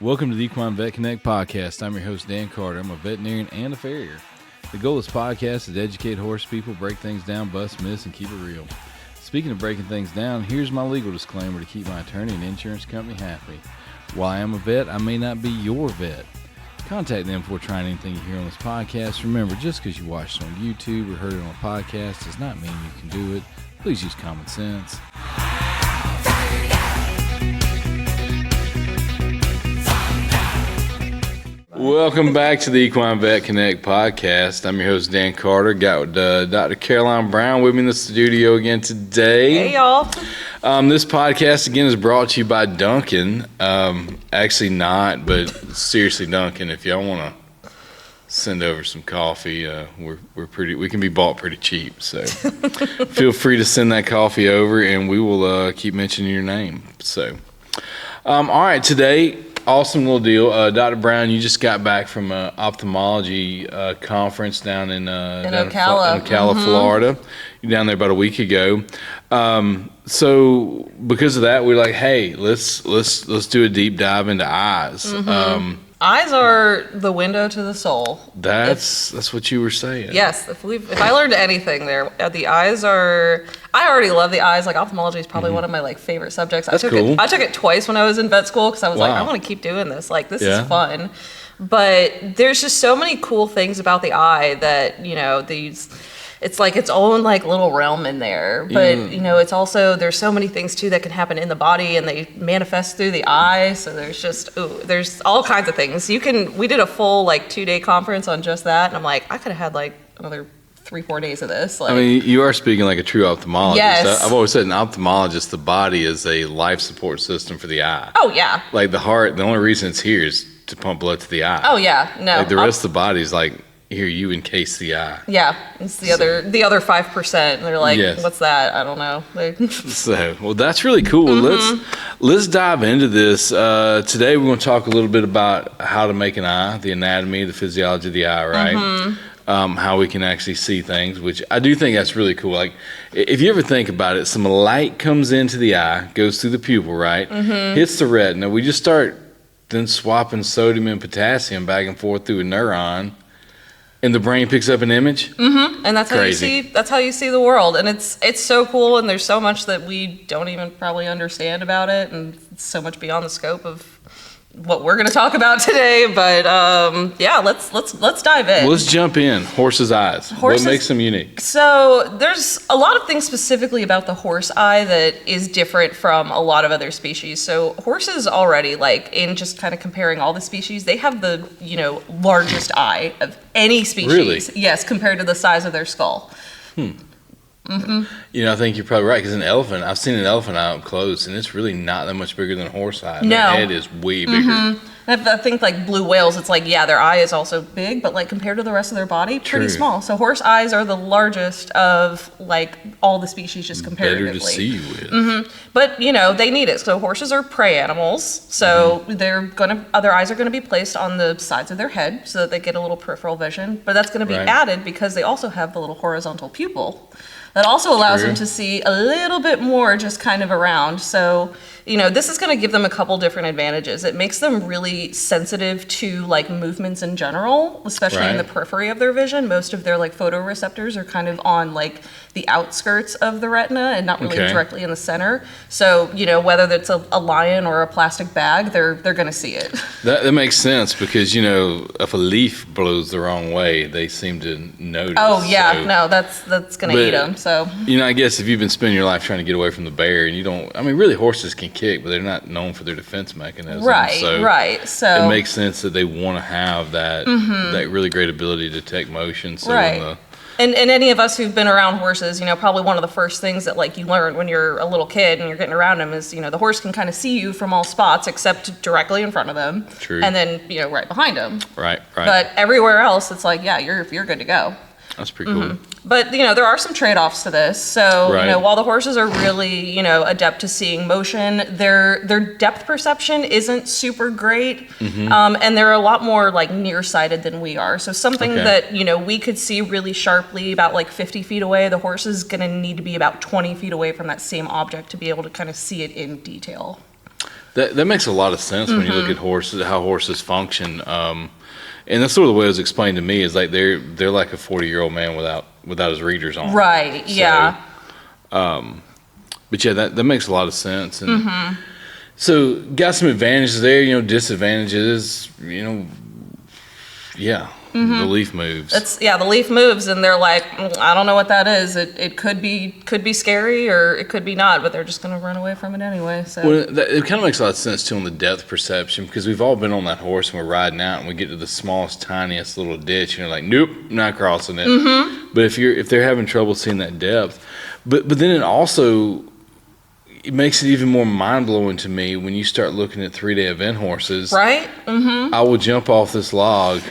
Welcome to the Equine Vet Connect podcast. I'm your host, Dan Carter. I'm a veterinarian and a farrier. The goal of this podcast is to educate horse people, break things down, bust myths, and keep it real. Speaking of breaking things down, here's my legal disclaimer to keep my attorney and insurance company happy. While I am a vet, I may not be your vet. Contact them before trying anything you hear on this podcast. Remember, just because you watched it on YouTube or heard it on a podcast does not mean you can do it. Please use common sense. Welcome back to the Equine Vet Connect podcast. I'm your host, Dan Carter. Got Dr. Caroline Brown with me in the studio again today. Hey, y'all. This podcast, again, is brought to you by Dunkin'. Actually not, but seriously, Dunkin', if y'all want to send over some coffee, we can be bought pretty cheap. So feel free to send that coffee over, and we will keep mentioning your name. So, all right, today, awesome little deal. Dr. Brown, you just got back from an ophthalmology conference down in Ocala, Florida. You're down there about a week ago. So because of that, we're like, hey, let's do a deep dive into eyes. Eyes are the window to the soul. That's what you were saying. Yes, if I learned anything there, the eyes are. I already love the eyes. Like ophthalmology is probably one of my favorite subjects. That's cool. I took it twice when I was in vet school because I was like, I want to keep doing this. Like this is fun. But there's just so many cool things about the eye that it's like its own like little realm in there. But it's also there's so many things too that can happen in the body and they manifest through the eye. So there's all kinds of things. We did a full 2-day conference on just that, and I'm like, I could have had another 3-4 days of this. I mean, you are speaking like a true ophthalmologist. Yes. I've always said an ophthalmologist, the body is a life support system for the eye. Oh yeah. Like the heart, the only reason it's here is to pump blood to the eye. Oh yeah. No. Like the rest of the body is like, here, you encase the eye. Yeah, it's the other 5%. And they're like, What's that? I don't know. Well, that's really cool. Let's dive into this. Today we're going to talk a little bit about how to make an eye, the anatomy, the physiology of the eye, right? How we can actually see things, which I do think that's really cool. Like, if you ever think about it, some light comes into the eye, goes through the pupil, right? Hits the retina. We just start then swapping sodium and potassium back and forth through a neuron. And the brain picks up an image? And that's how you see the world. And it's so cool, and there's so much that we don't even probably understand about it, and it's so much beyond the scope of what we're going to talk about today. But let's dive in. Well, let's jump in. Horse's eyes. What makes them unique? So there's a lot of things specifically about the horse eye that is different from a lot of other species. So horses already, in just kind of comparing all the species, they have the largest eye of any species. Really? Yes, compared to the size of their skull. I think you're probably right, because an elephant, I've seen an elephant eye up close, and it's really not that much bigger than a horse eye. No. Their head is way bigger. I think blue whales, it's their eye is also big, but compared to the rest of their body, pretty small. So horse eyes are the largest of all the species just comparatively. Better to see with. But they need it. So horses are prey animals. So their eyes are gonna be placed on the sides of their head so that they get a little peripheral vision. But that's gonna be added because they also have the little horizontal pupil. That also allows them to see a little bit more just kind of around. So, this is going to give them a couple different advantages. It makes them really sensitive to movements in general, especially in the periphery of their vision. Most of their photoreceptors are kind of on the outskirts of the retina and not really directly in the center. So, whether that's a lion or a plastic bag, they're going to see it. That makes sense because, if a leaf blows the wrong way, they seem to notice. Oh, yeah. So, no, that's going to eat them. So, I guess if you've been spending your life trying to get away from the bear and really horses can kick, but they're not known for their defense mechanism. Right. So it makes sense that they want to have that really great ability to detect motion. So And any of us who've been around horses, probably one of the first things that you learn when you're a little kid and you're getting around them is, the horse can kind of see you from all spots except directly in front of them. True. And then, right behind them. Right. But everywhere else, it's you're good to go. That's pretty cool. But, there are some trade-offs to this. So, while the horses are really, adept to seeing motion, their depth perception isn't super great. And they're a lot more nearsighted than we are. So something that, we could see really sharply about 50 feet away, the horse is going to need to be about 20 feet away from that same object to be able to kind of see it in detail. That makes a lot of sense when you look at horses, how horses function. And that's sort of the way it was explained to me, is like they're like a 40-year-old man without his readers on. Right. So, yeah. But yeah, that makes a lot of sense. And so got some advantages there, disadvantages, yeah. The leaf moves. The leaf moves, and they're like, I don't know what that is. It could be scary, or it could be not, but they're just going to run away from it anyway. So it kind of makes a lot of sense too on the depth perception, because we've all been on that horse and we're riding out and we get to the smallest, tiniest little ditch and you're like, nope, not crossing it. But if they're having trouble seeing that depth, but then it makes it even more mind-blowing to me when you start looking at 3-day event horses. Right? I will jump off this log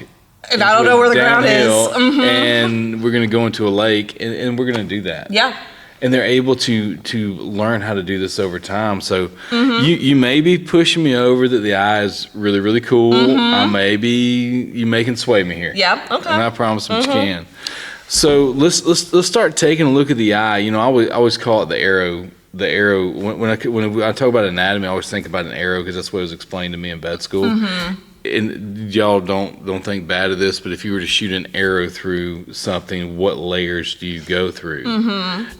and I don't know where the ground is. And we're going to go into a lake, and we're going to do that. Yeah. And they're able to learn how to do this over time. So you may be pushing me over that the eye is really, really cool. You may can sway me here. Yeah, okay. And I promise you can. So let's start taking a look at the eye. I always call it the arrow. The arrow. When I talk about anatomy, I always think about an arrow, because that's what was explained to me in vet school. And y'all don't think bad of this, but if you were to shoot an arrow through something, what layers do you go through?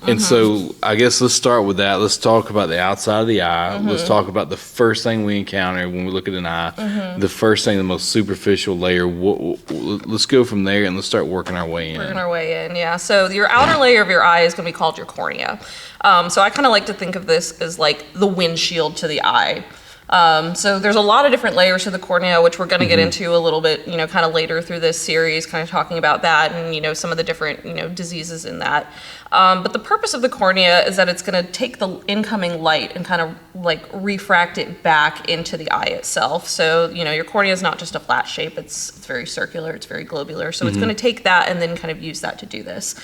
And so I guess let's start with that. Let's talk about the outside of the eye. Let's talk about the first thing we encounter when we look at an eye. The first thing, the most superficial layer. Let's go from there and let's start working our way in. Working our way in, yeah. So your outer layer of your eye is going to be called your cornea. So I kind of like to think of this as like the windshield to the eye. So there's a lot of different layers to the cornea, which we're going to get into a little bit, kind of later through this series, kind of talking about that and, some of the different, diseases in that. But the purpose of the cornea is that it's going to take the incoming light and kind of like refract it back into the eye itself. So, your cornea is not just a flat shape. It's very circular. It's very globular. So it's going to take that and then kind of use that to do this.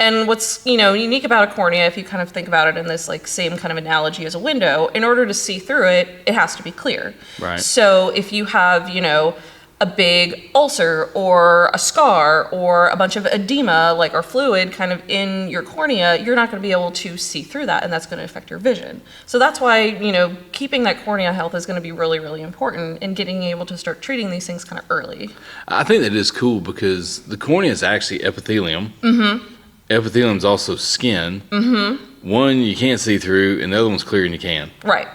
And what's, unique about a cornea, if you kind of think about it in this like same kind of analogy as a window, in order to see through it, it has to be clear. Right. So if you have, a big ulcer or a scar or a bunch of edema, or fluid kind of in your cornea, you're not going to be able to see through that, and that's going to affect your vision. So that's why, keeping that cornea health is going to be really, really important in getting able to start treating these things kind of early. I think that is cool, because the cornea is actually epithelium. Epithelium is also skin. One you can't see through, and the other one's clear and you can. Right.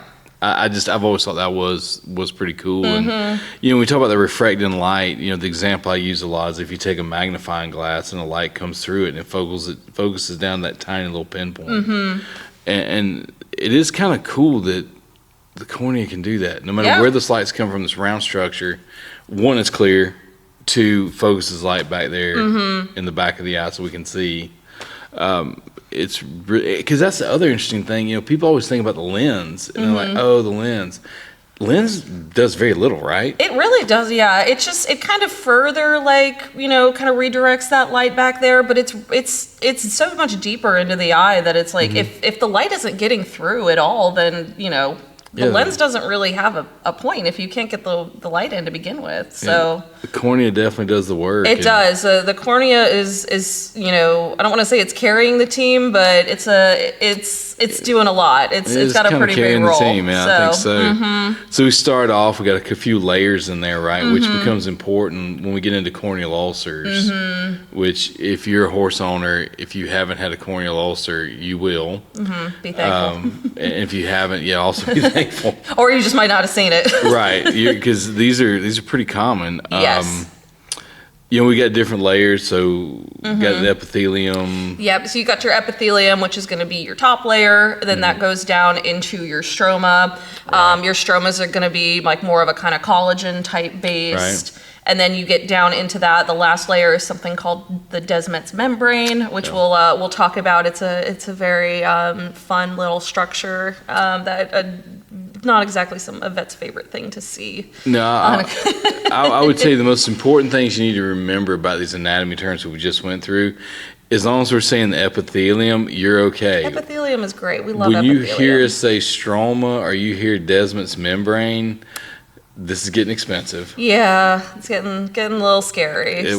I've always thought that was pretty cool. And when we talk about the refracting light, the example I use a lot is if you take a magnifying glass and the light comes through it and it focuses down that tiny little pinpoint. And it is kind of cool that the cornea can do that. No matter where this light's come from, this round structure, one, it's clear. Two, focuses light back there in the back of the eye so we can see. It's because that's the other interesting thing. People always think about the lens, and they're like, "Oh, the lens." Lens does very little, right? It really does, yeah. It kind of further kind of redirects that light back there, but it's so much deeper into the eye that it's like if the light isn't getting through at all, then the lens doesn't really have a point if you can't get the light in to begin with. So the cornea definitely does the work. It does. The cornea is I don't want to say it's carrying the team, but it's doing a lot. It's got a pretty big role. The team, I think so. So we start off. We got a few layers in there, right? Which becomes important when we get into corneal ulcers. Which, if you're a horse owner, if you haven't had a corneal ulcer, you will. Be thankful. And if you haven't, also be thankful. Or you just might not have seen it. Right, because these are pretty common. Yes. We got different layers, so we got the epithelium. Yep, so you got your epithelium, which is going to be your top layer. Then that goes down into your stroma. Right. Your stromas are going to be like more of a kind of collagen type based. Right. And then you get down into that. The last layer is something called the Descemet's membrane, which we'll talk about. It's a very fun little structure that not exactly a vet's favorite thing to see. No, I would say the most important things you need to remember about these anatomy terms that we just went through, as long as we're saying the epithelium, you're okay. Epithelium is great. We love epithelium. When you hear us say stroma or you hear Descemet's membrane, this is getting expensive. Yeah, it's getting a little scary. It gets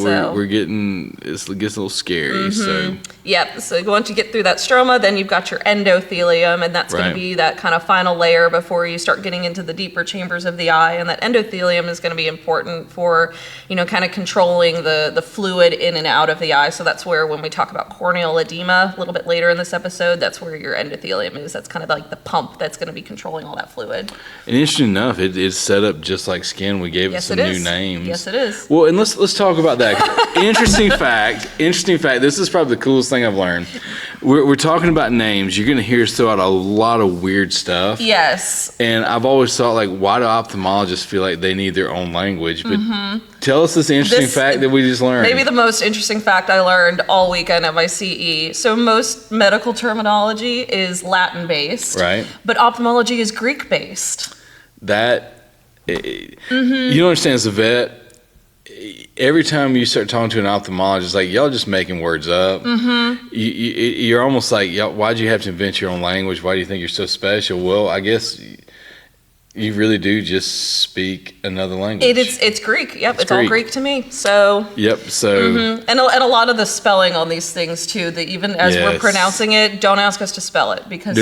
a little scary. So yep. So once you get through that stroma, then you've got your endothelium, and that's going to be that kind of final layer before you start getting into the deeper chambers of the eye. And that endothelium is going to be important for, kind of controlling the fluid in and out of the eye. So that's where, when we talk about corneal edema a little bit later in this episode, that's where your endothelium is. That's kind of like the pump that's going to be controlling all that fluid. And interesting enough, it's set up just like skin. We gave it some new names. Yes, it is. Well, and let's talk about that. Interesting fact. This is probably the coolest thing I've learned. We're talking about names. You're going to hear us throw out a lot of weird stuff. Yes. And I've always thought, like, why do ophthalmologists feel like they need their own language? But tell us this interesting fact that we just learned. Maybe the most interesting fact I learned all weekend at my CE. So most medical terminology is Latin-based. Right. But ophthalmology is Greek-based. You don't understand, as a vet, every time you start talking to an ophthalmologist, like, y'all just making words up. You're almost like, why'd you have to invent your own language? Why do you think you're so special? Well, I guess you really do just speak another language. It's Greek. Yep, it's Greek. all Greek to me. So. Yep. So. And a lot of the spelling on these things too. That even as we're pronouncing it, don't ask us to spell it because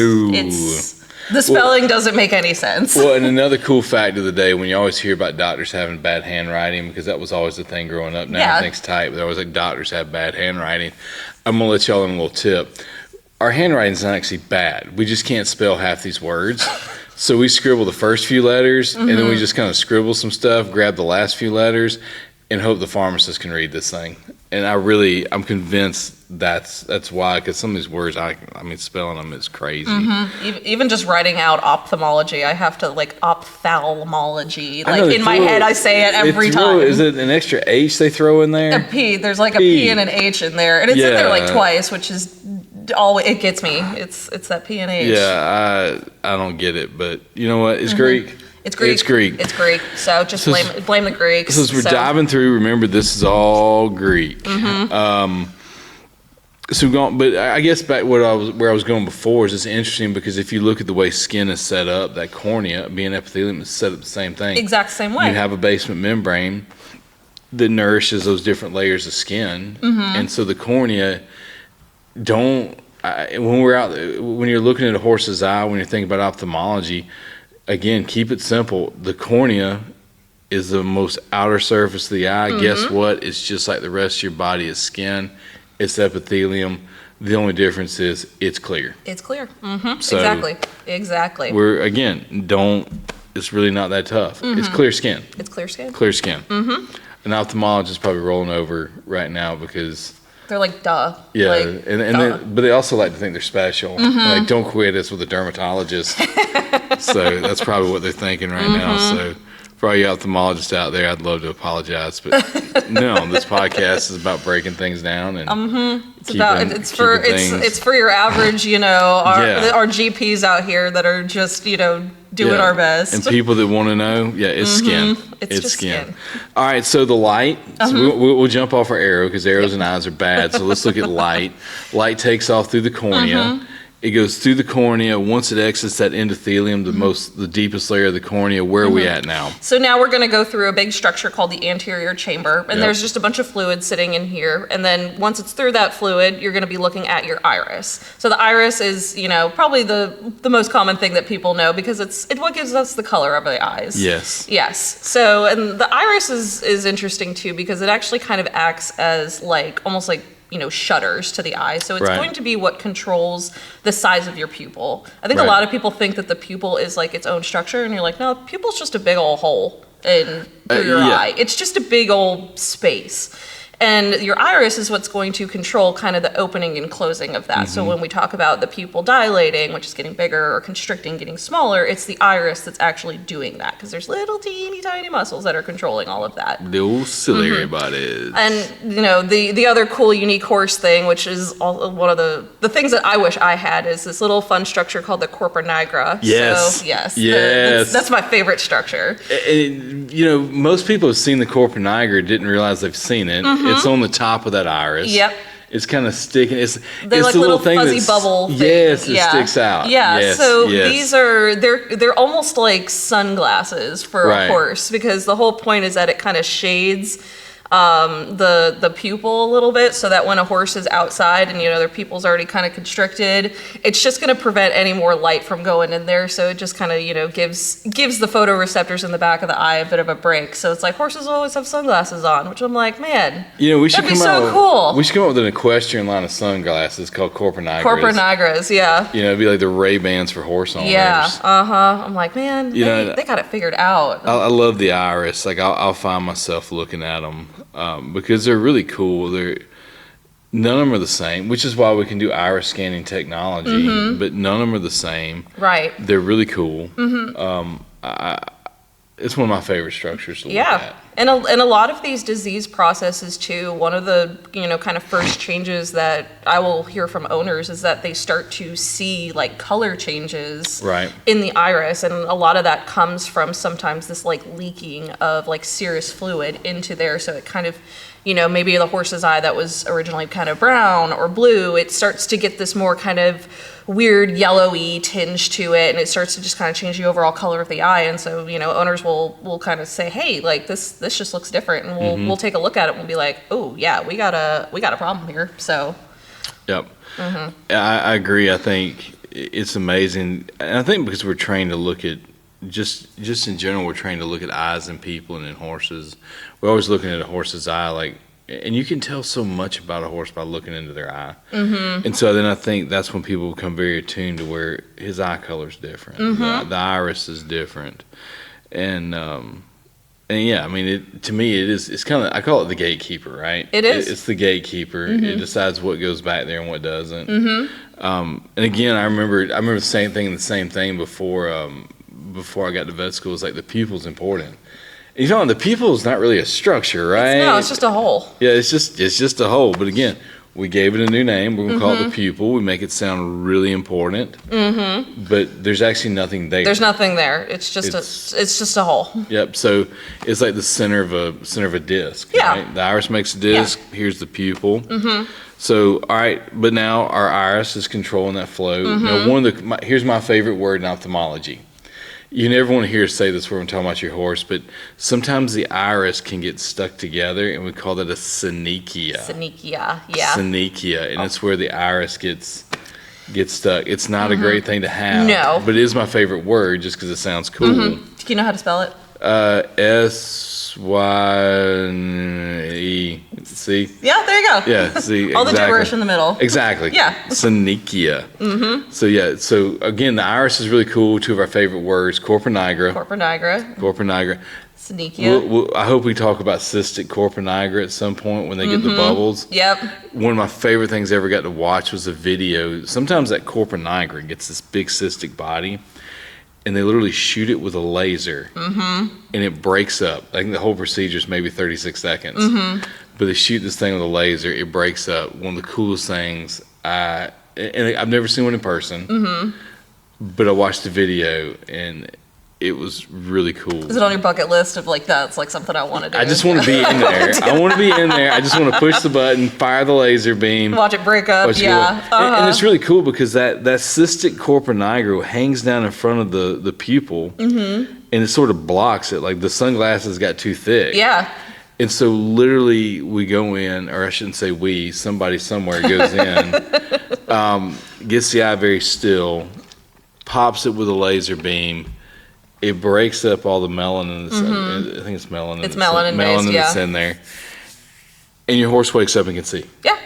the spelling doesn't make any sense. Well, and another cool fact of the day, when you always hear about doctors having bad handwriting, because that was always the thing growing up. Now everything's typed, but they're always like, doctors have bad handwriting. I'm gonna let y'all in a little tip. Our handwriting's not actually bad. We just can't spell half these words. So we scribble the first few letters, and then we just kind of scribble some stuff, grab the last few letters, and hope the pharmacist can read this thing. And I'm convinced that's why, because some of these words, I mean, spelling them is crazy. Even just writing out ophthalmology, I have to like ophthalmology. Like in my head, I say it every time. Is it an extra H they throw in there? A P. There's like a P and an H in there, and it's in there like twice, which is always, it gets me. It's that P and H. Yeah, I don't get it, but you know what? It's Greek. It's Greek. It's Greek. It's Greek. So just blame the Greeks. Since we're diving through, remember this is all Greek. But I guess back where I was going before is it's interesting because if you look at the way skin is set up, that cornea being epithelium is set up the same thing. Exact same way. You have a basement membrane that nourishes those different layers of skin, and so the cornea when you're looking at a horse's eye, when you're thinking about ophthalmology, again, keep it simple. The cornea is the most outer surface of the eye. Guess what? It's just like the rest of your body is skin. It's epithelium. The only difference is it's clear. It's clear. So Exactly. It's really not that tough. It's clear skin. It's clear skin. Clear skin. An ophthalmologist is probably rolling over right now because they're like, duh. Yeah, like, but they also like to think they're special. Like, don't quit us with a dermatologist. So that's probably what they're thinking right now. So for all you ophthalmologists out there, I'd love to apologize, but no, this podcast is about breaking things down and it's for your average, our GPs out here that are just, doing our best. And people that want to know, it's skin. It's just skin. All right, so the light. So we'll jump off our arrow because arrows and eyes are bad. So let's look at light. Light takes off through the cornea. It goes through the cornea. Once it exits that endothelium, the deepest layer of the cornea, where are we at now? So now we're going to go through a big structure called the anterior chamber, and there's just a bunch of fluid sitting in here. And then once it's through that fluid, you're going to be looking at your iris. So the iris is, probably the most common thing that people know because it's what gives us the color of the eyes. Yes. So, and the iris is interesting too because it actually kind of acts as almost like shutters to the eye. So it's going to be what controls the size of your pupil. I think a lot of people think that the pupil is like its own structure, and you're like, no, the pupil's just a big old hole through your eye. It's just a big old space. And your iris is what's going to control kind of the opening and closing of that. So when we talk about the pupil dilating, which is getting bigger, or constricting, getting smaller, it's the iris that's actually doing that because there's little teeny tiny muscles that are controlling all of that. Little ciliary bodies. And, the other cool, unique horse thing, which is one of the things that I wish I had, is this little fun structure called the corpora nigra. Yes. So, yes. That's my favorite structure. And, most people have seen the corpora nigra, didn't realize they've seen it. It's on the top of that iris. Yep. It's kind of sticking. It's they're like the little thing fuzzy bubble things. Yes, it sticks out. Yeah, Yes, so yes. these are they're almost like sunglasses for a horse, because the whole point is that it kind of shades the pupil a little bit, so that when a horse is outside and their pupil's already kind of constricted, it's just going to prevent any more light from going in there. So it just kind of gives the photoreceptors in the back of the eye a bit of a break. So it's like horses always have sunglasses on, which I'm like, man, we should that'd be so cool. We should come up with an equestrian line of sunglasses called Corporate Nigras. Corporate Nigras, yeah. It'd be like the Ray-Bans for horse owners. Yeah, I'm like, man, they got it figured out. I love the iris. Like I'll find myself looking at them. Because they're really cool. None of them are the same, which is why we can do iris scanning technology. But none of them are the same. Right. They're really cool. It's one of my favorite structures to look at. And a lot of these disease processes too, one of the kind of first changes that I will hear from owners is that they start to see like color changes in the iris, and a lot of that comes from sometimes this like leaking of like serous fluid into there. So it kind of maybe the horse's eye that was originally kind of brown or blue, it starts to get this more kind of weird yellowy tinge to it, and it starts to just kind of change the overall color of the eye. And so owners will kind of say, hey, like this just looks different, and we'll take a look at it and we'll be like, oh yeah, we got a problem here. So I agree. I think it's amazing, and I think because we're trained to look at just in general, we're trained to look at eyes in people and in horses. We're always looking at a horse's eye, like, and you can tell so much about a horse by looking into their eye. And so then I think that's when people become very attuned to where his eye color is different, the iris is different, and yeah, I mean, to me, it's kind of, I call it the gatekeeper, right? It is. It's the gatekeeper. It decides what goes back there and what doesn't. And again, I remember the same thing before I got to vet school. It's like the pupil's important. And the pupil is not really a structure, right? It's just a hole. Yeah, it's just a hole. But again, we gave it a new name. We're gonna call it the pupil. We make it sound really important. But there's actually nothing there. There's nothing there. It's just a hole. Yep. So it's like the center of a disc. Yeah. Right? The iris makes a disc. Yeah. Here's the pupil. So all right, but now our iris is controlling that flow. Now here's my favorite word in ophthalmology. You never want to hear us say this when we're talking about your horse, but sometimes the iris can get stuck together, and we call that a synechia. Synechia, yeah. Synechia, and it's where the iris gets stuck. It's not a great thing to have. No. But it is my favorite word just because it sounds cool. Do you know how to spell it? S-Y-N-E. See? Yeah, there you go. Yeah, see, all the gibberish in the middle. Exactly. Yeah. Synechia. So again, the iris is really cool. Two of our favorite words, Corpora nigra. Synechia. I hope we talk about cystic Corpora nigra at some point when they get the bubbles. Yep. One of my favorite things I ever got to watch was a video. Sometimes that Corpora nigra gets this big cystic body, and they literally shoot it with a laser, and it breaks up. I think the whole procedure is maybe 36 seconds. But they shoot this thing with a laser, it breaks up. One of the coolest things. And I've never seen one in person, but I watched the video, and it was really cool. Is it on your bucket list of like, that's like something I want to do? I just want to be in there. I want to be in there. I just want to push the button, fire the laser beam. Watch it break up, yeah. And it's really cool because that cystic Corpora nigra hangs down in front of the pupil, and it sort of blocks it. Like the sunglasses got too thick. Yeah. And so literally we go in, or I shouldn't say we, somebody somewhere goes in, gets the eye very still, pops it with a laser beam. It breaks up all the melanin. I think it's melanin. It's melanin-based, yeah. That's in there. And your horse wakes up and can see. Yeah.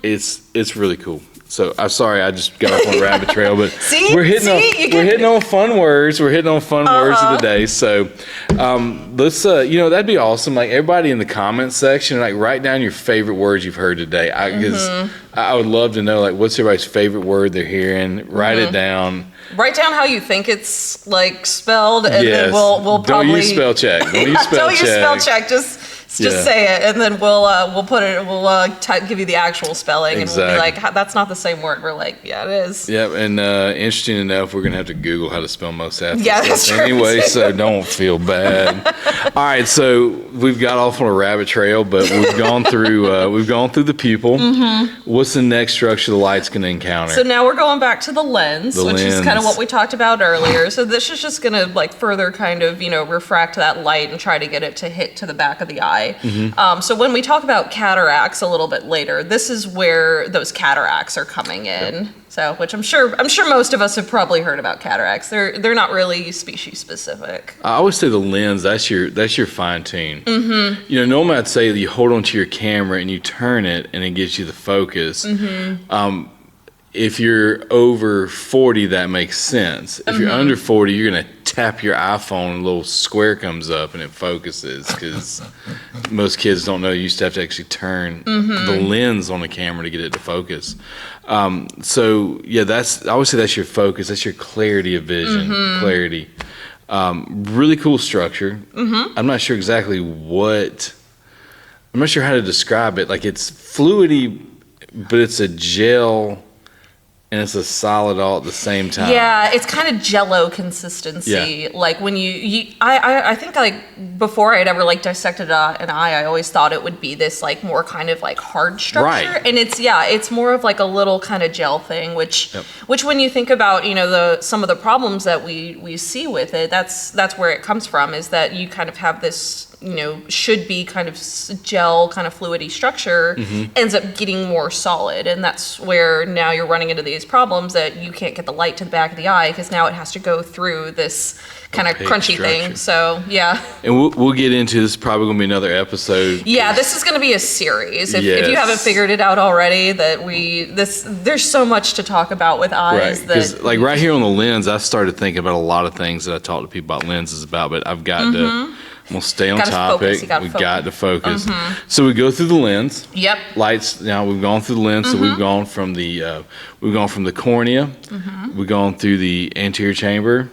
It's really cool. So I'm sorry I just got off on a rabbit trail, but we're hitting on fun words. We're hitting on fun words of the day. So let's that'd be awesome. Like everybody in the comments section, like write down your favorite words you've heard today. Because I would love to know like what's everybody's favorite word they're hearing. Write it down. Write down how you think it's like spelled, and then we'll probably don't use spell check. Don't use spell check. Just Just say it, and then we'll put it. We'll give you the actual spelling, and we'll be like, "That's not the same word." We're like, "Yeah, it is." Yep, and interesting enough, we're gonna have to Google how to spell most athletes. Yeah, that's true. Anyway, so don't feel bad. All right, so we've got off on a rabbit trail, but we've gone through the pupil. What's the next structure the light's gonna encounter? So now we're going back to the lens, which is kind of what we talked about earlier. So this is just gonna further kind of refract that light and try to get it to hit to the back of the eye. So when we talk about cataracts a little bit later, this is where those cataracts are coming in. Yep. So, which I'm sure most of us have probably heard about cataracts. They're not really species specific. I always say the lens, that's your fine tune. Normally I'd say that you hold onto your camera and you turn it and it gives you the focus. If you're over 40, that makes sense. If you're under 40, you're going to tap your iPhone, a little square comes up and it focuses, because most kids don't know you used to have to actually turn the lens on the camera to get it to focus. So yeah, I always say that's your focus. That's your clarity of vision, clarity. Really cool structure. I'm not sure exactly I'm not sure how to describe it. Like, it's fluidy, but it's a gel and it's a solid all at the same time. Yeah, it's kind of jello consistency. Yeah. Like when I think before I'd ever dissected an eye, I always thought it would be this more kind of hard structure. Right. And it's more of a little kind of gel thing, which when you think about some of the problems that we see with it, that's where it comes from, is that you kind of have this should be kind of gel, kind of fluidy structure, ends up getting more solid. And that's where now you're running into these problems that you can't get the light to the back of the eye, because now it has to go through this kind of crunchy thing. So, yeah. And we'll get into this, probably going to be another episode. Yeah, this is going to be a series. If you haven't figured it out already, there's so much to talk about with eyes. Right, because right here on the lens, I started thinking about a lot of things that I talk to people about lenses about, but I've got to... We'll stay on topic. We got to focus. So we go through the lens. Yep. Lights. Now we've gone through the lens. So we've gone from the cornea. We've gone through the anterior chamber.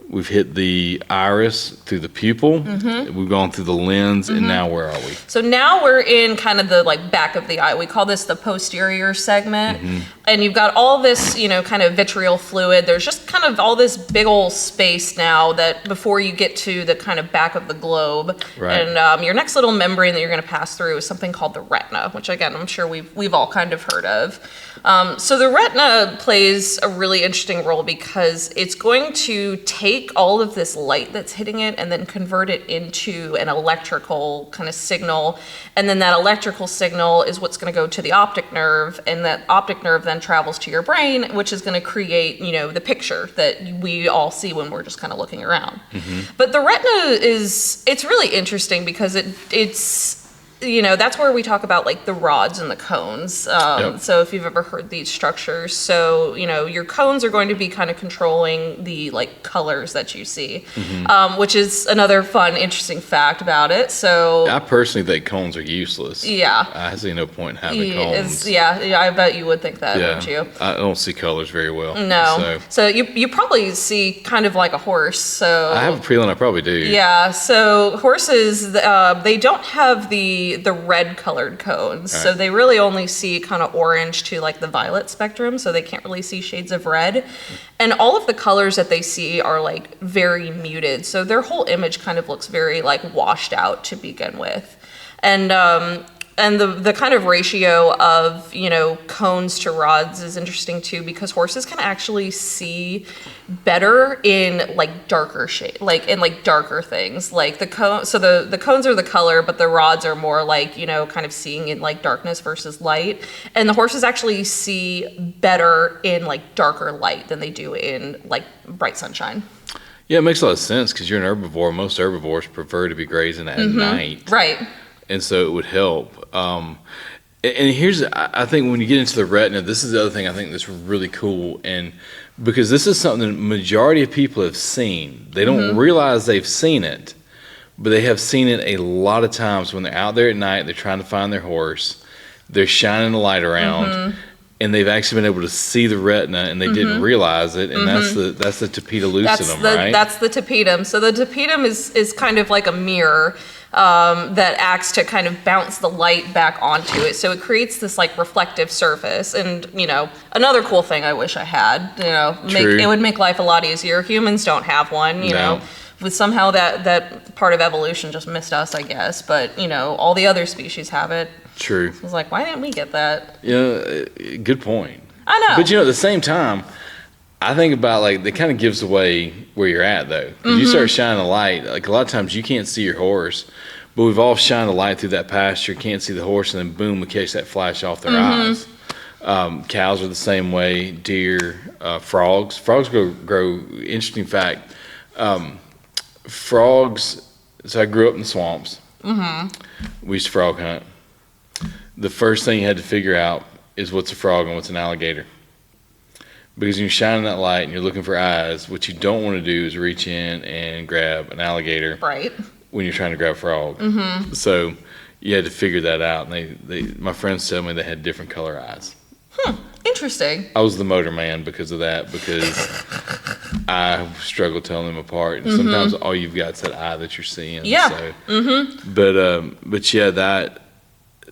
We've hit the iris through the pupil. We've gone through the lens, and now where are we? So now we're in kind of the back of the eye. We call this the posterior segment. And you've got all this, kind of vitreal fluid. There's just kind of all this big old space now that before you get to the kind of back of the globe. Right. And your next little membrane that you're going to pass through is something called the retina, which again, I'm sure we've all kind of heard of. So the retina plays a really interesting role because it's going to take all of this light that's hitting it and then convert it into an electrical kind of signal. And then that electrical signal is what's going to go to the optic nerve, and that optic nerve then travels to your brain, which is going to create, the picture that we all see when we're just kind of looking around. But the retina it's really interesting because it's that's where we talk about the rods and the cones. So if you've ever heard these structures, so, your cones are going to be kind of controlling the colors that you see, which is another fun, interesting fact about it. So I personally think cones are useless. Yeah. I see no point in having cones. Yeah, I bet you would think that, wouldn't you? I don't see colors very well. No. So you probably see kind of like a horse. So I have a feeling I probably do. Yeah. So horses, they don't have the red colored cones. Right. So they really only see kind of orange to the violet spectrum. So they can't really see shades of red. And all of the colors that they see are very muted. So their whole image kind of looks very washed out to begin with. And the kind of ratio of, cones to rods is interesting too, because horses can actually see better in darker shade, in darker things. The cones are the color, but the rods are more kind of seeing in darkness versus light. And the horses actually see better in darker light than they do in bright sunshine. Yeah, it makes a lot of sense because you're an herbivore. Most herbivores prefer to be grazing at night. Right. And so it would help. And I think when you get into the retina, this is the other thing I think that's really cool. And because this is something the majority of people have seen. They don't realize they've seen it, but they have seen it a lot of times when they're out there at night, they're trying to find their horse, they're shining the light around, and they've actually been able to see the retina, and they didn't realize it, and that's the tapetum lucidum, right? That's the tapetum. So the tapetum is kind of like a mirror. that acts to kind of bounce the light back onto it. So it creates this like reflective surface. And, you know, another cool thing I wish I had, you know, it would make life a lot easier. Humans don't have one, you know. With somehow that part of evolution just missed us, I guess. But, you know, all the other species have it. True. I was like, why didn't we get that? Yeah, good point. I know. But, you know, at the same time, I think about, like, it kind of gives away where you're at, though. Because you start shining a light. Like, a lot of times you can't see your horse, but we've all shined a light through that pasture, can't see the horse, and then, boom, we catch that flash off their eyes. Cows are the same way, deer, frogs. Frogs grow interesting fact. Frogs, so I grew up in the swamps. We used to frog hunt. The first thing you had to figure out is what's a frog and what's an alligator. Because when you're shining that light and you're looking for eyes, what you don't want to do is reach in and grab an alligator when you're trying to grab a frog. So you had to figure that out. And my friends tell me they had different color eyes. Interesting. I was the motor man because of that, because I struggle telling them apart. And sometimes all you've got is that eye that you're seeing. Yeah. So. But yeah,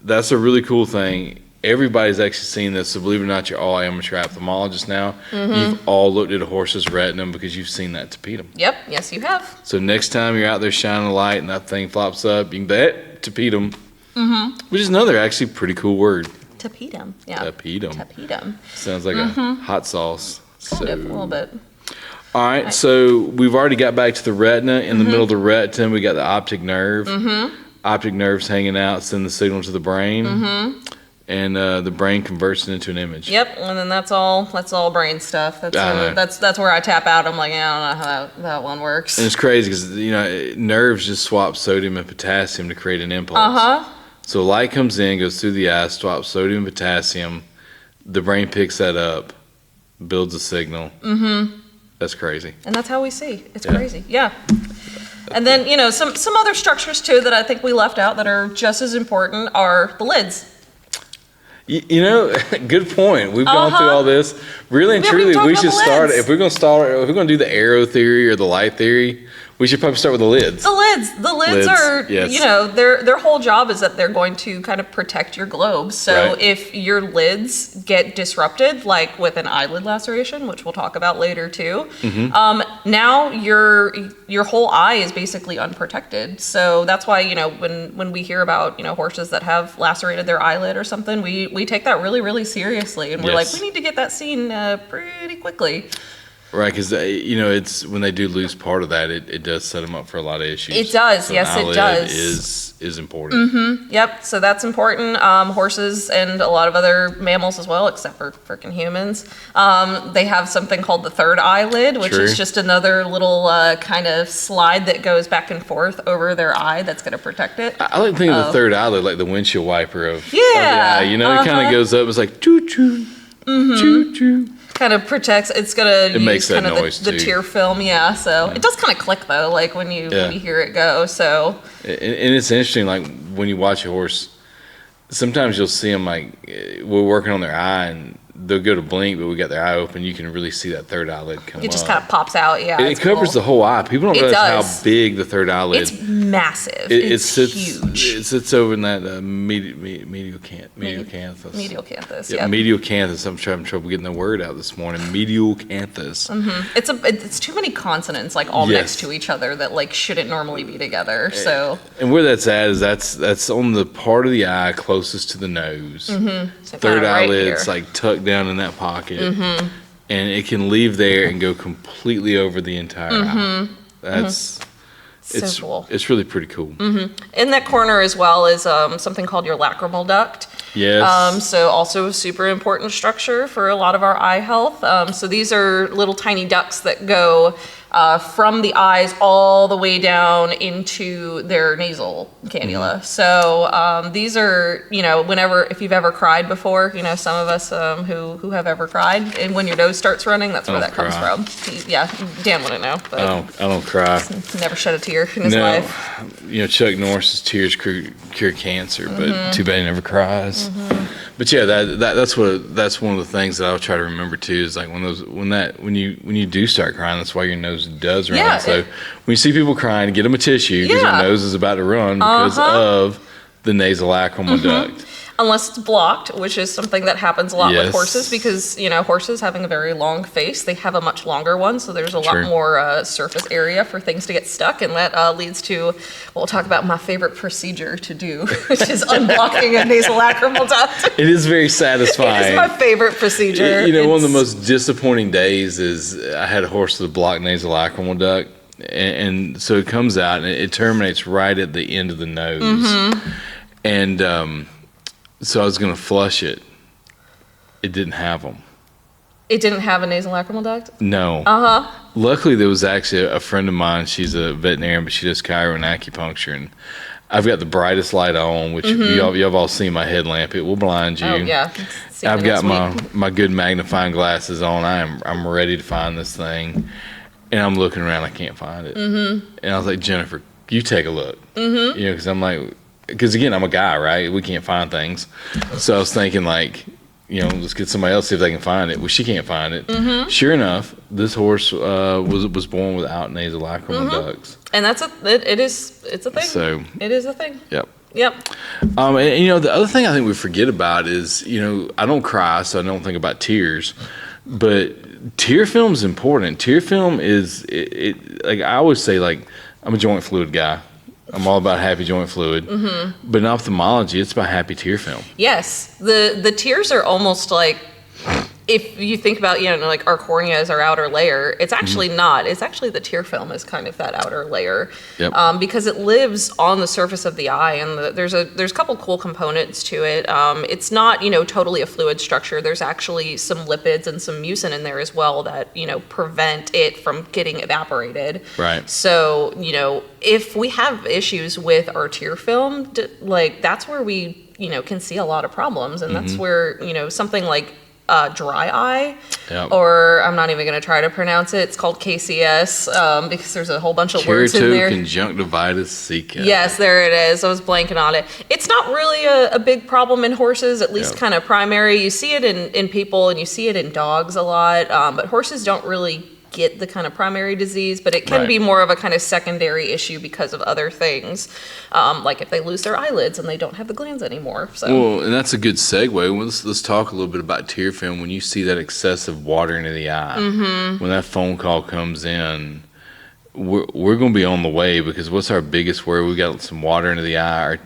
that's a really cool thing. Everybody's actually seen this, so believe it or not, you're all amateur ophthalmologists now. You've all looked at a horse's retina because you've seen that tapetum. Yep, yes you have. So next time you're out there shining a light and that thing flops up, you can bet tapetum, which is another actually pretty cool word. Tapetum, yeah. Tapetum. Sounds like a hot sauce. Kind of, a little bit. All right, so we've already got back to the retina. In the middle of the retina, we got the optic nerve. Optic nerve's hanging out, send the signal to the brain. And the brain converts it into an image. Yep, and then that's all brain stuff. That's where I tap out. I'm like, yeah, I don't know how that one works. And it's crazy because, you know, nerves just swap sodium and potassium to create an impulse. So light comes in, goes through the eye, swaps sodium and potassium. The brain picks that up, builds a signal. That's crazy. And that's how we see. It's crazy. Yeah. And then, you know, some other structures too that I think we left out that are just as important are the lids. You know, good point. We've gone through all this. Really and truly, we should start. If we're going to do the arrow theory or the light theory, we should probably start with the lids. The lids are, you know, their whole job is that they're going to kind of protect your globe. So if your lids get disrupted, like with an eyelid laceration, which we'll talk about later too, now your whole eye is basically unprotected. So that's why, you know, when we hear about, you know, horses that have lacerated their eyelid or something, we take that really, really seriously. And we're like, we need to get that seen pretty quickly. Right, because, you know, it's when they do lose part of that, it does set them up for a lot of issues. It does, so yes, it does. Is important. Yep, so that's important. Horses and a lot of other mammals as well, except for freaking humans. They have something called the third eyelid, which is just another little kind of slide that goes back and forth over their eye that's going to protect it. I like to think of the third eyelid like the windshield wiper of the eye. You know, it kind of goes up. It's like choo-choo, choo-choo. Kind of protects. It's gonna use makes kind that of noise the tear film, So it does kind of click though, like when you hear it go. So and it's interesting, like when you watch a horse, sometimes you'll see them like we're working on their eye and they'll go to blink, but we got their eye open. You can really see that third eyelid come up. It just kind of pops out, It covers the whole eye. People don't realize how big the third eyelid is. It's massive. It's huge. It sits over in that medial canthus. Medial canthus, yeah. Medial canthus. I'm having trouble getting the word out this morning. Medial canthus. It's too many consonants, like all next to each other that like shouldn't normally be together. So. And where that's at is that's on the part of the eye closest to the nose. So third eyelid's like tucked down in that pocket, and it can leave there and go completely over the entire eye. That's it's so cool. It's really pretty cool. In that corner as well is something called your lacrimal duct. Yes. So also a super important structure for a lot of our eye health. So these are little tiny ducts that go from the eyes all the way down into their nasal cannula. So these are, you know, if you've ever cried before, you know, some of us who have ever cried, and when your nose starts running, that's where that comes from. Dan wouldn't know. But I don't cry. Never shed a tear in his life. You know, Chuck Norris's tears cure cancer, but too bad he never cries. But yeah, that's one of the things that I'll try to remember too, is like when you do start crying, that's why your nose does run. Yeah, So when you see people crying, get them a tissue because their nose is about to run because of the nasolacrimal duct. Unless it's blocked, which is something that happens a lot with horses, because horses having a very long face, they have a much longer one, so there's a lot more surface area for things to get stuck, and that leads to, we'll talk about my favorite procedure to do, which is unblocking a nasolacrimal duct. It is very satisfying. It is my favorite procedure. One of the most disappointing days is I had a horse with a blocked nasolacrimal duct, and so it comes out and it terminates right at the end of the nose, and so I was going to flush it. It didn't have them. It didn't have a nasolacrimal duct? No. Luckily, there was actually a friend of mine. She's a veterinarian, but she does chiro and acupuncture. And I've got the brightest light on, which y'all have all seen my headlamp. It will blind you. Oh, yeah. I've got my good magnifying glasses on. I'm ready to find this thing. And I'm looking around. I can't find it. And I was like, Jennifer, you take a look. Because I'm like... Because again, I'm a guy, right? We can't find things. So I was thinking, like, let's get somebody else, see if they can find it. Well, she can't find it. Sure enough, this horse was born without nasolacrimal ducts. And it's a thing. So it is a thing. Yep. And the other thing I think we forget about is, I don't cry, so I don't think about tears. But tear film is important. Tear film is, like I always say, like, I'm a joint fluid guy. I'm all about happy joint fluid, but in ophthalmology, it's about happy tear film. Yes, the tears are almost like, if you think about, like our cornea is our outer layer, it's actually not. It's actually the tear film is kind of that outer layer, because it lives on the surface of the eye, and there's a couple cool components to it. It's not totally a fluid structure. There's actually some lipids and some mucin in there as well that prevent it from getting evaporated. Right. So if we have issues with our tear film, like that's where we can see a lot of problems, and that's where something like dry eye, or I'm not even going to try to pronounce it. It's called KCS because there's a whole bunch of words in there. Keratoconjunctivitis secans. Yes, there it is. I was blanking on it. It's not really a big problem in horses, at least kind of primary. You see it in people and you see it in dogs a lot, but horses don't really get the kind of primary disease, but it can be more of a kind of secondary issue because of other things, like if they lose their eyelids and they don't have the glands anymore. So. Well, and that's a good segue. Let's talk a little bit about tear film. When you see that excessive watering of the eye, when that phone call comes in, we're going to be on the way, because what's our biggest worry? We got some water into the eye,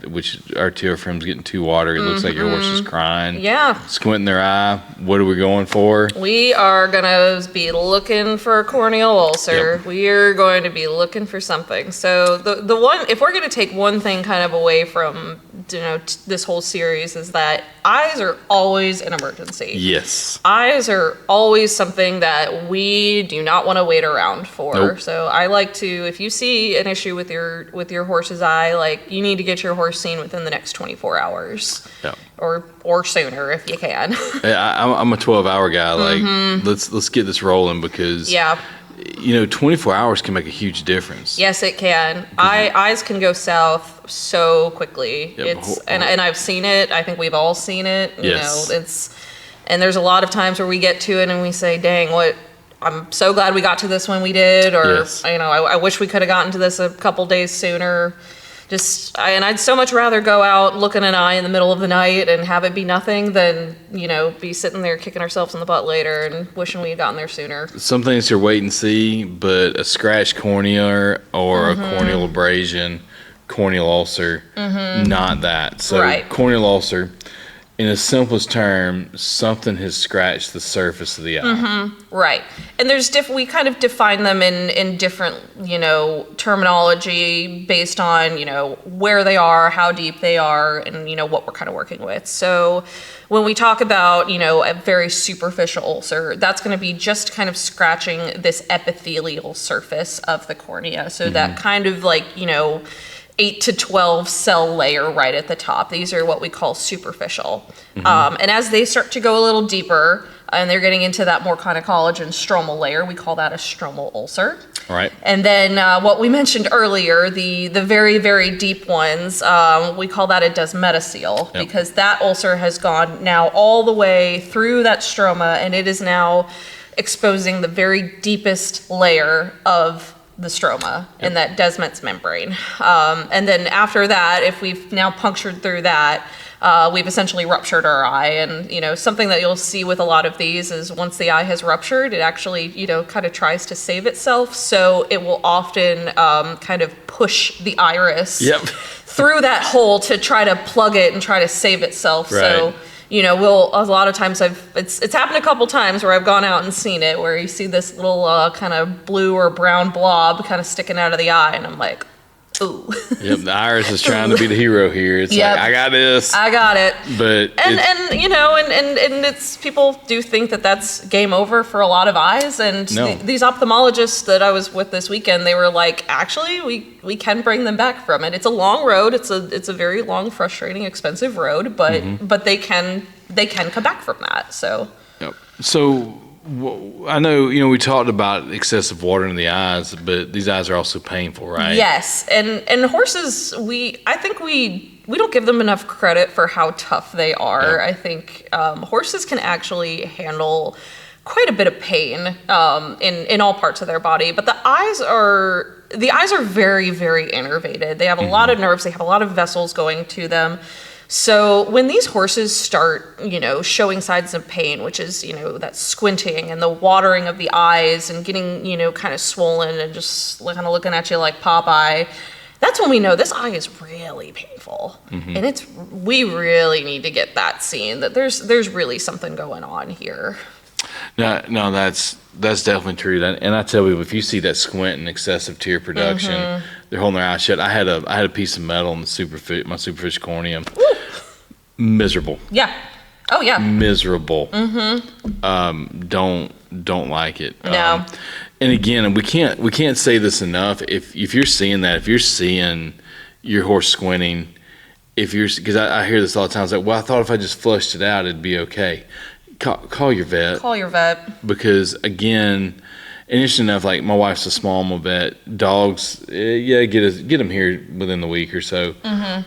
our tear film's getting too watery. It looks like your horse is crying. Yeah. Squinting their eye. What are we going for? We are going to be looking for a corneal ulcer. We are going to be looking for something. So the one, if we're going to take one thing kind of away from this whole series, is that eyes are always an emergency. Yes. Eyes are always something that we do not want to wait around for. Nope. So I like to, if you see an issue with your horse's eye, like you need to get your horse seen within the next 24 hours. Yeah. Or sooner if you can. I'm a 12-hour guy. Like let's get this rolling, because 24 hours can make a huge difference. Yes, it can. Eyes can go south so quickly. And I've seen it. I think we've all seen it. And there's a lot of times where we get to it and we say, dang, I'm so glad we got to this when we did, or I wish we could have gotten to this a couple days sooner. And I'd so much rather go out, look in an eye in the middle of the night and have it be nothing than, be sitting there kicking ourselves in the butt later and wishing we had gotten there sooner. Some things are wait and see, but a scratched cornea or a corneal abrasion, corneal ulcer, not that. So corneal ulcer, in the simplest term, something has scratched the surface of the eye. Right. And we kind of define them in different, terminology based on, where they are, how deep they are, and, what we're kind of working with. So when we talk about, a very superficial ulcer, that's going to be just kind of scratching this epithelial surface of the cornea. So that kind of 8 to 12 cell layer right at the top. These are what we call superficial. And as they start to go a little deeper and they're getting into that more kind of collagen stromal layer, we call that a stromal ulcer. Right. And then what we mentioned earlier, the very, very deep ones, we call that a desmetacele, because that ulcer has gone now all the way through that stroma, and it is now exposing the very deepest layer of the stroma in that descemet's membrane. And then after that, if we've now punctured through that, we've essentially ruptured our eye. And, something that you'll see with a lot of these is once the eye has ruptured, it actually, kind of tries to save itself. So it will often kind of push the iris through that hole to try to plug it and try to save itself. Right. So, a lot of times it's happened a couple times where I've gone out and seen it, where you see this little kind of blue or brown blob kind of sticking out of the eye, and I'm like, ooh. Yep, the iris is trying to be the hero here. It's like, I got this. I got it. But and it's, people do think that that's game over for a lot of eyes. And these ophthalmologists that I was with this weekend, they were like, actually, we can bring them back from it. It's a long road. It's a very long, frustrating, expensive road, but they can come back from that. So. Yep. So I know, we talked about excessive water in the eyes, but these eyes are also painful, right? Yes. And horses, I think we don't give them enough credit for how tough they are. Yep. I think horses can actually handle quite a bit of pain in all parts of their body, but the eyes are very, very innervated. They have a lot of nerves. They have a lot of vessels going to them. So when these horses start, showing signs of pain, which is, that squinting and the watering of the eyes and getting, kind of swollen and just kind of looking at you like Popeye, that's when we know this eye is really painful. And we really need to get that seen, that there's really something going on here. No, that's definitely true. And I tell people, if you see that squint and excessive tear production, they're holding their eyes shut. I had a piece of metal in my superficial cornea. Woo. Miserable. Yeah. Oh yeah. Miserable. Don't like it. No. And again, we can't say this enough. If you're seeing that, if you're seeing your horse squinting, because I hear this all the time. It's like, well, I thought if I just flushed it out, it'd be okay. Call your vet. Call your vet. Because again, and interesting enough, like my wife's a small animal vet. Dogs, get them here within the week or so.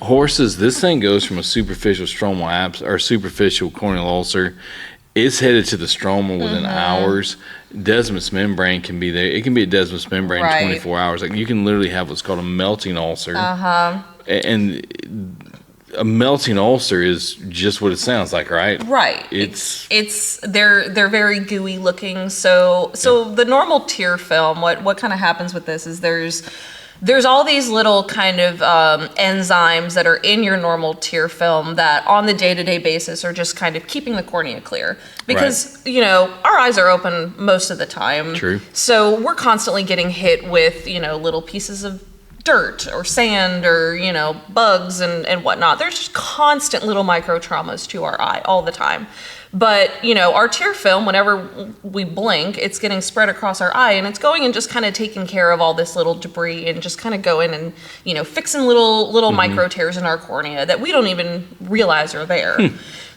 Horses, this thing goes from a superficial stromal abscess or superficial corneal ulcer. It's headed to the stroma within hours. Descemet's membrane can be there. It can be a descemet's membrane 24 hours. Like you can literally have what's called a melting ulcer. And a melting ulcer is just what it sounds like, right? Right. They're very gooey looking. So the normal tear film, what kind of happens with this is there's all these little kind of enzymes that are in your normal tear film that on the day-to-day basis are just kind of keeping the cornea clear. Because, our eyes are open most of the time. True. So we're constantly getting hit with, little pieces of dirt or sand or, bugs and whatnot. There's just constant little micro traumas to our eye all the time. But, our tear film, whenever we blink, it's getting spread across our eye and it's going and just kind of taking care of all this little debris and just kind of going and, fixing little micro tears in our cornea that we don't even realize are there.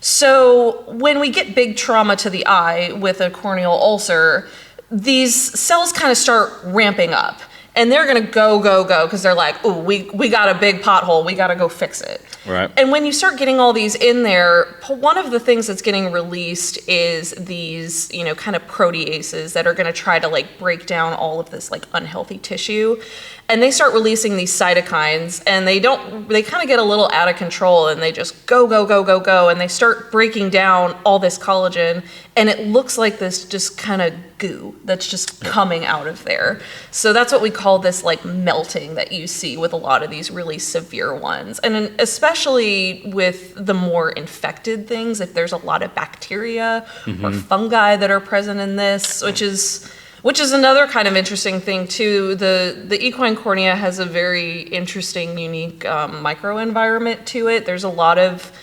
So when we get big trauma to the eye with a corneal ulcer, these cells kind of start ramping up. And they're going to go, because they're like, ooh, we got a big pothole. We got to go fix it. Right. And when you start getting all these in there, one of the things that's getting released is these, kind of proteases that are going to try to break down all of this unhealthy tissue. And they start releasing these cytokines and they kind of get a little out of control and they just go. And they start breaking down all this collagen and it looks like this just kind of goo that's just coming out of there. So that's what we call this melting that you see with a lot of these really severe ones. And especially with the more infected things, if there's a lot of bacteria or fungi that are present in this, which is another kind of interesting thing too. The equine cornea has a very interesting, unique microenvironment to it. There's a lot of,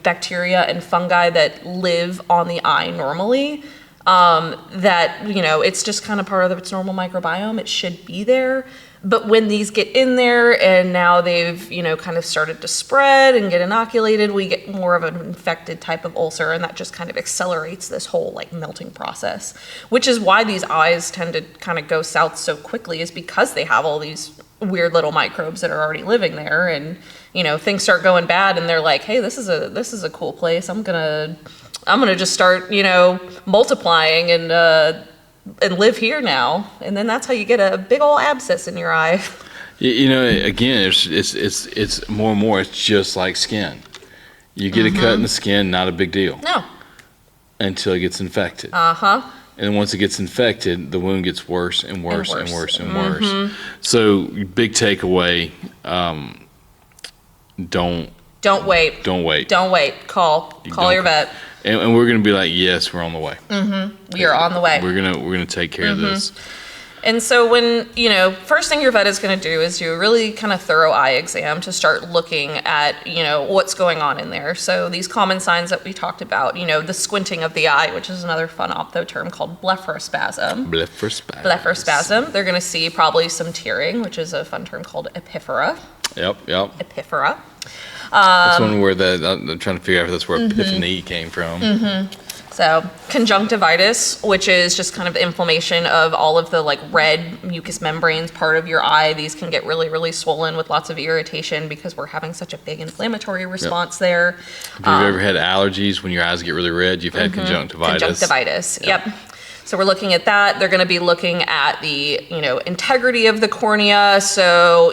bacteria and fungi that live on the eye normally. That, it's just kind of part of its normal microbiome. It should be there. But when these get in there and now they've, kind of started to spread and get inoculated, we get more of an infected type of ulcer, and that just kind of accelerates this whole like melting process, which is why these eyes tend to kind of go south so quickly, is because they have all these weird little microbes that are already living there, and things start going bad and they're like, hey, this is a cool place. I'm gonna just start, multiplying and live here now. And then that's how you get a big old abscess in your eye. Again, it's more and more, it's just like skin. You get a cut in the skin, not a big deal. No. Until it gets infected. And then once it gets infected, the wound gets worse and worse and worse and worse. So big takeaway, don't wait. Don't wait. Don't wait. Call your vet. And we're going to be like, yes, we're on the way. We are on the way. We're gonna take care of this. And so when, first thing your vet is going to do is do a really kind of thorough eye exam to start looking at, what's going on in there. So these common signs that we talked about, the squinting of the eye, which is another fun optho term called blepharospasm. Blepharospasm. They're going to see probably some tearing, which is a fun term called epiphora. Yep. Epiphora. That's one where I'm trying to figure out if that's where epiphany came from. So conjunctivitis, which is just kind of inflammation of all of the like red mucous membranes part of your eye. These can get really, really swollen with lots of irritation because we're having such a big inflammatory response there. If you've ever had allergies, when your eyes get really red, you've had conjunctivitis. Conjunctivitis, yep. So we're looking at that. They're going to be looking at the, integrity of the cornea. So,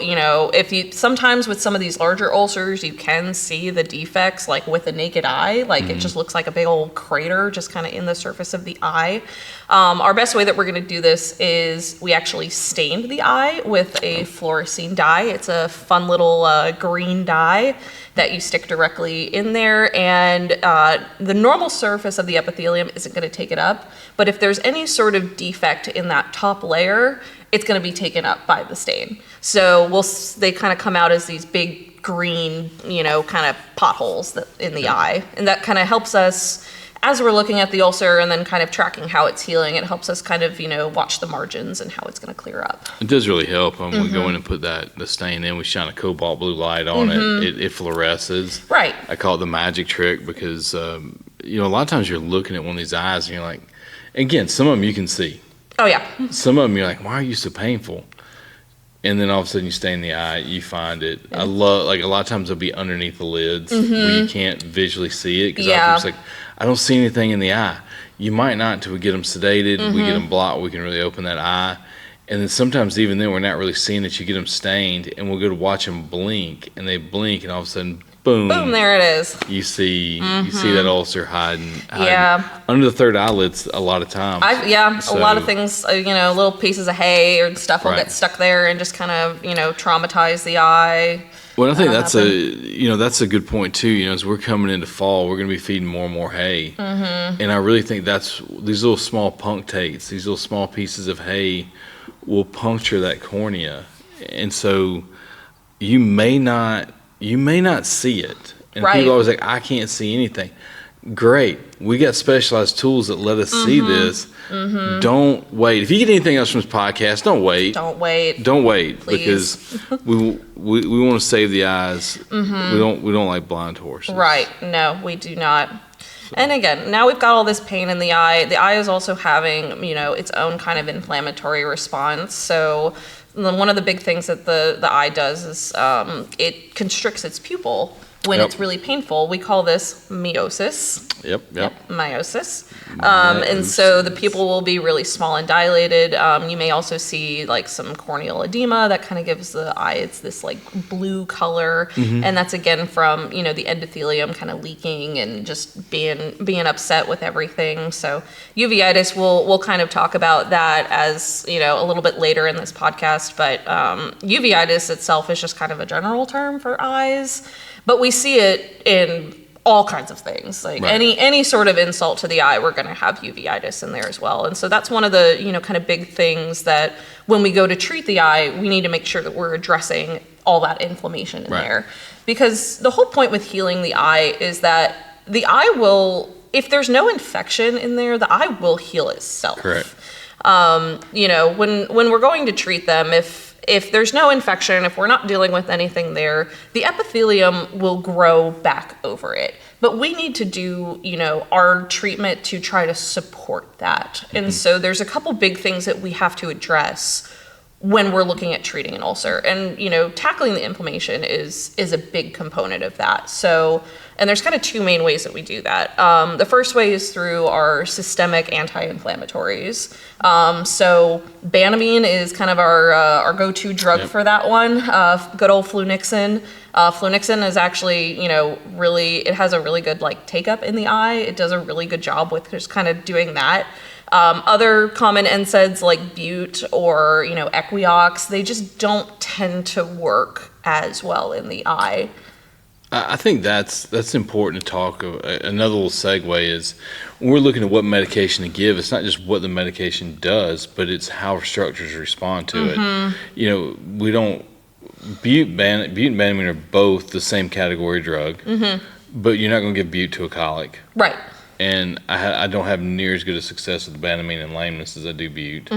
sometimes with some of these larger ulcers, you can see the defects like with the naked eye. Like it just looks like a big old crater just kind of in the surface of the eye. Our best way that we're going to do this is we actually stained the eye with a fluorescein dye. It's a fun little green dye that you stick directly in there, and the normal surface of the epithelium isn't going to take it up, but if there's any sort of defect in that top layer, it's going to be taken up by the stain. So they kind of come out as these big green, kind of potholes in the eye, and that kind of helps us as we're looking at the ulcer and then kind of tracking how it's healing. It helps us kind of, watch the margins and how it's going to clear up. It does really help when we go in and put the stain in. We shine a cobalt blue light on it. It fluoresces. Right. I call it the magic trick because, a lot of times you're looking at one of these eyes and you're like, again, some of them you can see. Oh, yeah. Some of them you're like, why are you so painful? And then all of a sudden you stain the eye, you find it. I love, like a lot of times they'll be underneath the lids where you can't visually see it. Because I'm like, I don't see anything in the eye. You might not until we get them sedated, we get them blocked, we can really open that eye. And then sometimes even then we're not really seeing it. You get them stained and we'll go to watch them blink, and they blink and all of a sudden, boom. Boom, there it is. You see that ulcer hiding under the third eyelids a lot of times. A lot of things, little pieces of hay or stuff will get stuck there and just kind of, traumatize the eye. Well, I think that's a good point too. As we're coming into fall, we're going to be feeding more and more hay, and I really think that's these little small punctates, these little small pieces of hay, will puncture that cornea, and so you may not see it. And people are always like, I can't see anything. Great, we got specialized tools that let us see this. Don't wait. If you get anything else from this podcast, don't wait. Don't wait. Please. Because we want to save the eyes. We don't like blind horses. Right. No, we do not. And again, now we've got all this pain in the eye. The eye is also having, its own kind of inflammatory response. So one of the big things that the eye does is it constricts its pupil when it's really painful. We call this meiosis. Yep. Meiosis. And so the pupil will be really small and dilated. You may also see like some corneal edema that kind of gives the eye this like blue color. And that's again from, the endothelium kind of leaking and just being upset with everything. So uveitis, we'll kind of talk about that as, a little bit later in this podcast. But uveitis itself is just kind of a general term for eyes. But we see it in all kinds of things, like any sort of insult to the eye, we're going to have uveitis in there as well. And so that's one of the, kind of big things that when we go to treat the eye, we need to make sure that we're addressing all that inflammation in there. Because the whole point with healing the eye is that the eye will, if there's no infection in there, the eye will heal itself. Correct. When we're going to treat them, if if there's no infection, if we're not dealing with anything there, the epithelium will grow back over it. But we need to do, our treatment to try to support that. And so there's a couple big things that we have to address when we're looking at treating an ulcer. And, tackling the inflammation is a big component of that. So, and there's kind of two main ways that we do that. The first way is through our systemic anti-inflammatories. So Banamine is kind of our go-to drug for that one. Good old Flunixin. Flunixin is actually, it has a really good take up in the eye. It does a really good job with just kind of doing that. Other common NSAIDs like Bute or, Equiox, they just don't tend to work as well in the eye. I think that's important to talk. Another little segue is when we're looking at what medication to give, it's not just what the medication does, but it's how our structures respond to it. We don't, Bute and Banamine are both the same category drug, but you're not going to give Bute to a colic. Right. And I don't have near as good a success with Banamine and lameness as I do Bute.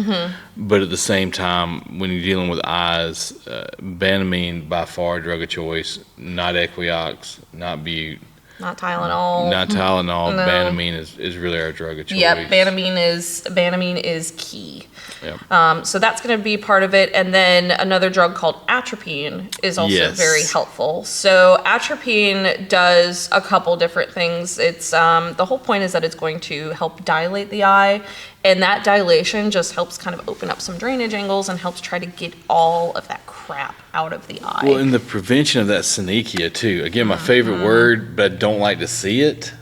But at the same time, when you're dealing with eyes, Banamine by far drug of choice, not Equiox, not Bute. Not Tylenol. Not Tylenol. No. Banamine is really our drug of choice. Yep, Banamine is key. Yep. So that's going to be part of it. And then another drug called atropine is also very helpful. So atropine does a couple different things. It's the whole point is that it's going to help dilate the eye. And that dilation just helps kind of open up some drainage angles and helps try to get all of that crap out of the eye. Well, and the prevention of that synechia too. Again, my favorite word, but I don't like to see it,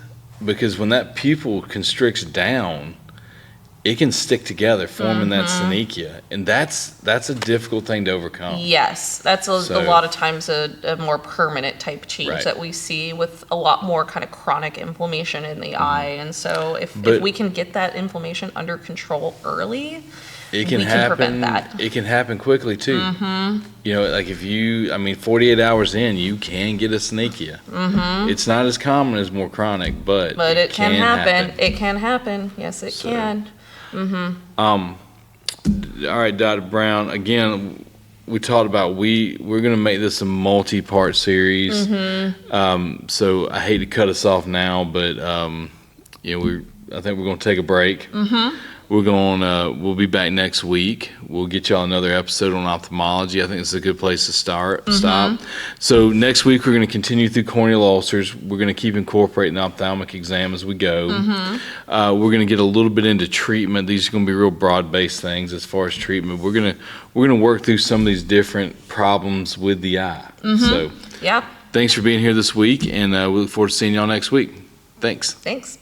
because when that pupil constricts down, it can stick together, forming that synechia, and that's a difficult thing to overcome. Yes, that's a lot of times a more permanent type change that we see with a lot more kind of chronic inflammation in the eye. And so if we can get that inflammation under control early, we can prevent that. It can happen quickly too. If 48 hours in, you can get a synechia. It's not as common as more chronic, but it can happen. It can happen. Yes, it can. All right, Dr. Brown, again, we talked about we're going to make this a multi-part series. So I hate to cut us off now, but I think we're going to take a break. We'll be back next week. We'll get y'all another episode on ophthalmology. I think it's a good place to stop. So next week we're going to continue through corneal ulcers. We're going to keep incorporating the ophthalmic exam as we go. We're going to get a little bit into treatment. These are going to be real broad-based things as far as treatment. We're going to work through some of these different problems with the eye. So thanks for being here this week, and we look forward to seeing y'all next week. Thanks.